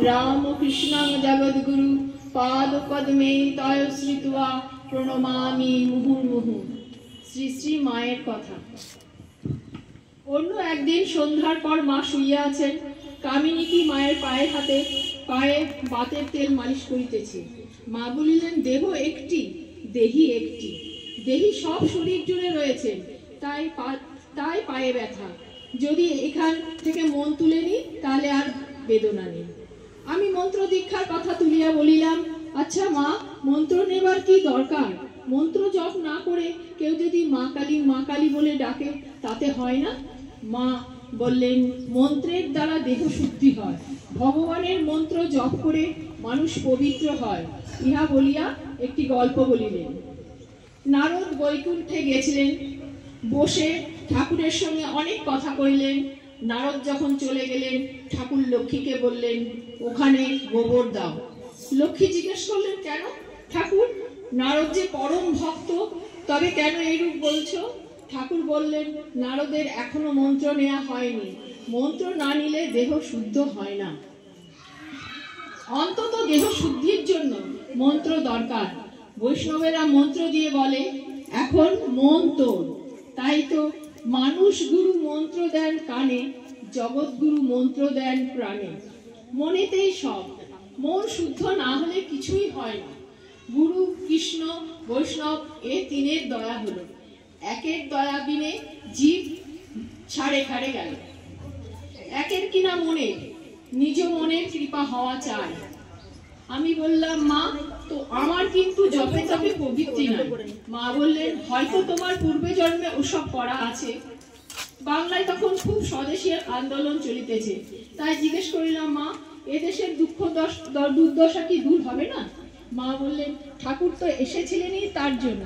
রাম কৃষ্ণং জগদ্গুরু পাদ পদ্মে তয় শ্রিত্বা প্রণমামি মুহুর্মুহু। শ্রী শ্রী মায়ের কথা। অন্য একদিন সন্ধ্যার পর মা শুইয়া আছেন। কামিনীটি মায়ের পায়ে বাতের তেল মালিশ করিতেছে। মা বলিলেন, দেহ একটি, দেহি একটি, দেহি সব শরীর জুড়ে রয়েছে, তাই পায়ে ব্যথা। যদি এখান থেকে মন তুলে নি তাহলে আর বেদনা নেই। আমি মন্ত্র দীক্ষার কথা তুলিয়া বলিলাম, আচ্ছা মা, মন্ত্র নেবার কি দরকার? মন্ত্র জপ না করে কেউ যদি মা কালী বলে ডাকে তাতে হয় না? মা বললেন, মন্ত্রের দ্বারা দেহ শুদ্ধি হয়, ভগবানের মন্ত্র জপ করে মানুষ পবিত্র হয়। ইহা বলিয়া একটি গল্প বলিলেন। নারদ বৈকুণ্ঠে গেছিলেন, বসে ঠাকুরের সঙ্গে অনেক কথা কইলেন। নারদ যখন চলে গেলেন, ঠাকুর লক্ষ্মীকে বললেন, ওখানে গোবর দাও। লক্ষ্মী জিজ্ঞেস করলেন, কেন ঠাকুর? নারদ যে পরম ভক্ত, তবে কেন এইরূপ বলছো? ঠাকুর বললেন, নারদের এখনো মন্ত্র নেওয়া হয়নি, মন্ত্র না নিলে দেহ শুদ্ধ হয় না। অন্তত দেহ শুদ্ধির জন্য মন্ত্র দরকার। বৈষ্ণবেরা মন্ত্র দিয়ে বলে, এখন মন তোর। তাই তো মানুষ গুরু মন্ত্র দেন কানে, জগৎগুরু মন্ত্র দেন প্রাণে। মনেতেই সব, মন শুদ্ধ না হলে কিছুই হয় না। গুরু, কৃষ্ণ, বৈষ্ণব এ তিনের দয়া হলো। একের দয়া বিনে জীব ছাড়ে খাড়ে গেল। একের কিনা মনে, নিজ মনের কৃপা হওয়া চাই। আমি বললাম, মা, তো আমার কিন্তু জপে তপে প্রবৃত্তি নাই। মা বললেন, হয়তো তোমার পূর্বে জন্মে ওসব করা আছে। বাংলায় তখন খুব স্বদেশী আন্দোলন চলিতেছে, তাই জিজ্ঞেস করিলাম, মা, এদেশের দুর্দশা কি দূর হবে না? মা বললেন, ঠাকুর তো এসেছিলেনই তার জন্য।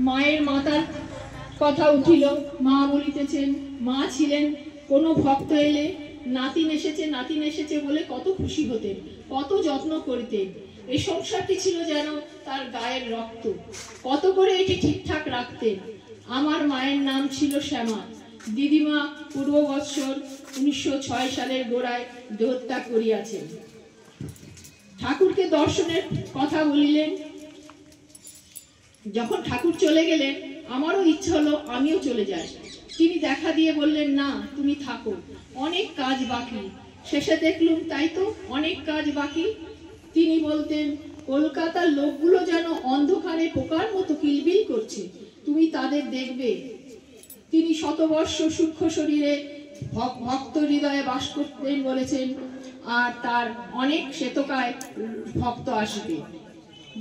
মায়ের মাতার কথা উঠিল। মা বলিতেছেন, মা ছিলেন, কোনো ভক্ত এলে নাতিন এসেছে বলে কত খুশি হতেন, কত যত্ন করতেন। এই সংসারটি ছিল যেন তার গায়ের রক্ত, কত করে এটি ঠিকঠাক রাখতেন। আমার মায়ের নাম ছিল শ্যামা। দিদিমা পূর্ব বৎসর 1906 সালের গোড়ায় দেহত্যাগ করিয়াছেন। ঠাকুরকে দর্শনের কথা বলিলেন। যখন ঠাকুর চলে গেলেন, আমারও ইচ্ছা হলো আমিও চলে যাই। তিনি দেখা দিয়ে বললেন, না, তুমি থাকো, অনেক কাজ বাকি। শেষে দেখলুম তাই তো, অনেক কাজ বাকি। তিনি বলতেন, কলকাতার লোকগুলো যেন অন্ধকারে পোকার মতো কিলবিল করছে, তুমি তাদের দেখবে। তিনি শতবর্ষ সূক্ষ্ম শরীরে ভক্ত হৃদয়ে বাস করতেন বলেছেন, আর তার অনেক শ্বেতকায় ভক্ত আসবে।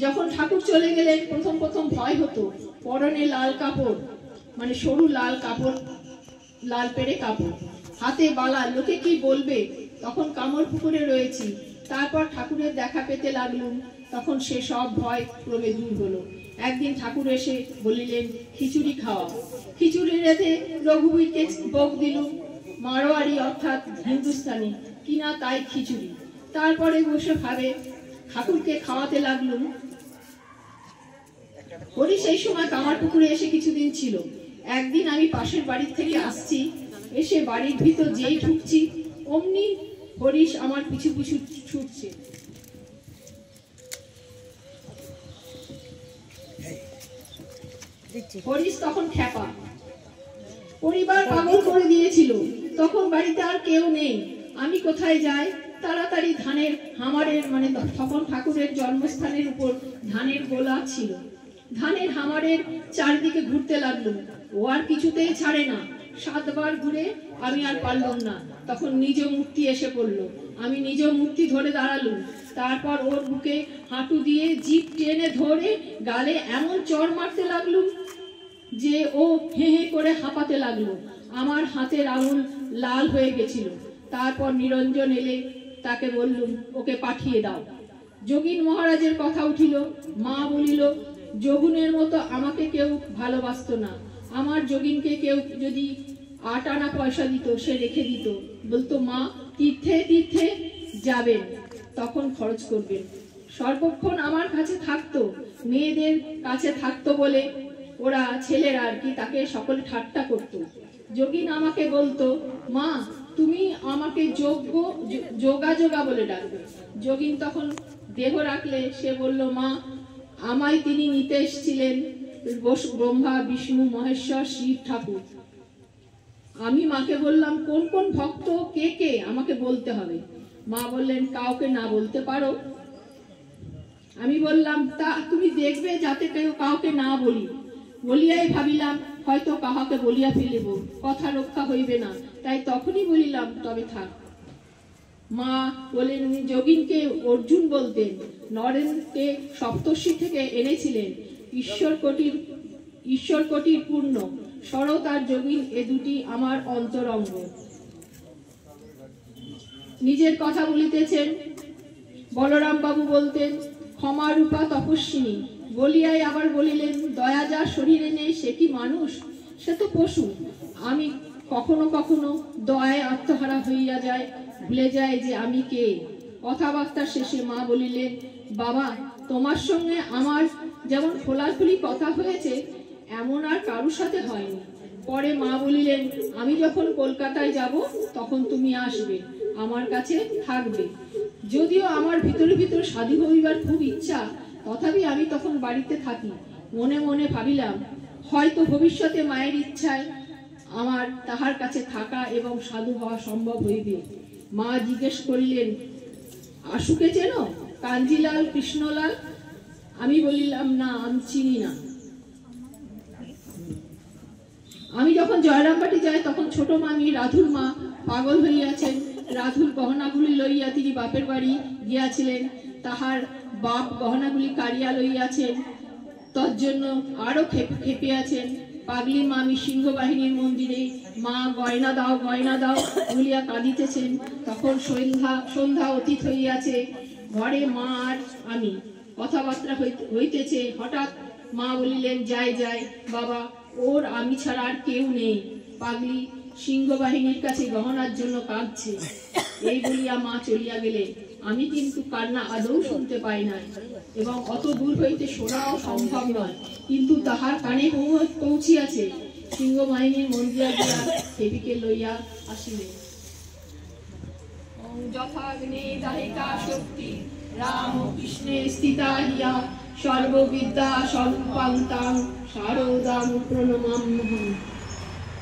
যখন ঠাকুর চলে গেলেন, প্রথম ভয় হতো। পরনে লাল কাপড়, মানে সরু লাল কাপড়, লাল পেড়ে কাপড়, হাতে বালা, লোকে কি বলবে? তখন কামড় পুকুরে রয়েছি। তারপর ঠাকুরের দেখা পেতে লাগলুম, তখন সে সব ভয় ক্রমে দূর হলো। একদিন ঠাকুর এসে বলিলেন, খিচুড়ি খাওয়া। খিচুড়ি রেঁধে রঘুবীরকে ভোগ দিলুম। মারোয়ারি অর্থাৎ হিন্দুস্তানি কিনা তাই খিচুড়ি। তারপরে বসে ভাবে ঠাকুরকে খাওয়াতে লাগলুম। হরিশ সেই সময় কামার পুকুরে এসে কিছুদিন ছিল। একদিন আমি পাশের বাড়ির থেকে আসছি, এসে বাড়ির ভিতর যেই ঢুকছি, অমনি হরিশ আমার পিছু পিছু ছুটছে। হরিশ তখন খ্যাপা, পরিবার পাগল করে দিয়েছিল। তখন বাড়িতে আর কেউ নেই। আমি কোথায় যাই? তাড়াতাড়ি ধানের হামারের, মানে তখন ঠাকুরের জন্মস্থানের উপর ধানের গোলা ছিল, ধানের হামারের চারদিকে ঘুরতে লাগলো। ও আর কিছুতেই ছাড়ে না। 7 বার ঘুরে আমি আর পারলাম না। তখন নিজ মূর্তি এসে পড়লো। আমি নিজ মূর্তি ধরে দাঁড়ালুম। তারপর ওর বুকে হাঁটু দিয়ে জিভ টেনে ধরে গালে এমন চড় মারতে লাগলুম যে ও হে হে করে হাঁপাতে লাগলো। আমার হাতের আঙুল লাল হয়ে গেছিল। তারপর নিরঞ্জন এলে, তাকে বললুম, ওকে পাঠিয়ে দাও। যোগীন মহারাজের কথা উঠিল। মা বলিল, যোগুনের মতো আমাকে কেউ ভালোবাসতো না। আমার যোগিনকে কেউ যদি 8 আনা পয়সা দিত, সে রেখে দিত, বলতো, মা, তীর্থে তীর্থে যাবেন, তখন খরচ করবেন। সর্বক্ষণ আমার কাছে থাকতো, মেয়েদের কাছে থাকতো বলে ওরা, ছেলেরা আর কি, তাকে সকলে ঠাট্টা করত। যোগিন আমাকে বলতো, মা, তুমি আমাকে যোগা যোগা বলে ডাকবে। যোগিন তখন দেহ রাখলে সে বলল, মা আমায় তিনি নিতে এসেছিলেন ব্রহ্মা বিষ্ণু মহেশ্বর শিব ঠাকুর। আমি মাকে বললাম, কোন কোন ভক্ত কে কে আমাকে বলতে হবে। মা বললেন, কাউকে না বলতে পারো? আমি বললাম, তা তুমি দেখবে যাতে কেউ কাউকে না বলি। বলিয়াই ভাবিলাম হয়তো কাহাকে বলিয়া ফেলিব, কথা রক্ষা হইবে না, তাই তখনই বলিলাম, তবে থাক। মা বলেন, যোগিনকে অর্জুন বলতেন, নরেনকে সপ্তর্ষি থেকে এনেছিলেন। ঈশ্বর কোটির পূর্ণ শরৎ আর যোগিন, এ দুটি আমার অন্তরঙ্গ। নিজের কথা বলিতেছেন। বলরাম বাবু বলতেন, ক্ষমারূপা তপস্বিনী। বলিয়াই আবার বলিলেন, দয়া যার শরীরে নেই সে কি মানুষ, সে তো পশু। আমি কখনো কখনো দয়ায় আত্মহারা হইয়া যায়, ভুলে যায় যে আমি কে। কথাবার্তার শেষে মা বলিলেন, বাবা তোমার সঙ্গে আমার যেমন খোলাখুলি কথা হয়েছে এমন আর কারুর সাথে হয়নি। পরে মা বলিলেন, আমি যখন কলকাতায় যাব তখন তুমি আসবে, আমার কাছে থাকবে। যদিও আমার ভিতরে ভিতরে সাধু হইবার খুব ইচ্ছা, তথাপি আমি তখন বাড়িতে থাকি। মনে মনে ভাবিলাম, হয়তো ভবিষ্যতে মায়ের ইচ্ছায় আমার তাহার কাছে থাকা এবং সাধু হওয়া সম্ভব হইবে। মা জিজ্ঞেস করিলেন, আশুকে চেনো? কাঞ্জিলাল, কৃষ্ণলাল? আমি বলিলাম, না, আমি চিনি না। আমি যখন জয়রামবাটি যাই তখন ছোট মামি রাধুর মা পাগল হইয়াছেন। রাধুর গহনাগুলি লইয়া তিনি বাপের বাড়ি গিয়াছিলেন। তাহার বাপ গহনাগুলি কাড়িয়া লইয়াছেন, তজ্জন্য আরো খেপিয়াছেন। পাগলি মামি সিংহবাহিনীর মন্দিরে মা গয়না দাও গয়না দাও বলিয়া কাঁদিতেছেন। তখন সন্ধ্যা অতীত হইয়াছে। ঘরে মা আর আমি, কথাবার্তা হইতেছে। হঠাৎ মা বলিলেন, যাই যাই বাবা, ওর আমি ছাড়া আর কেউ নেই। পাগলি সিংহবাহিনীর কাছে গহনার জন্য কাঁদছে। এই বলিয়া মা চলিয়া গেলেন। আমি কিন্তু কান্না আদৌ শুনতে পাই নাই, এবং অত দূর হইতে শোনাও সম্ভব নয়, কিন্তু তাহার কানে পৌঁছিয়াছে। সিংহবাহিনীর মন্দিরে গিয়া দেবীকে লইয়া আসিলেন। যথাগ্নে দাহিকা শক্তি রাম কৃষ্ণে স্থিতা হিয়া সর্ববিদ্যা স্বরূপাং তাং শারদাং প্রণমাম্যহম।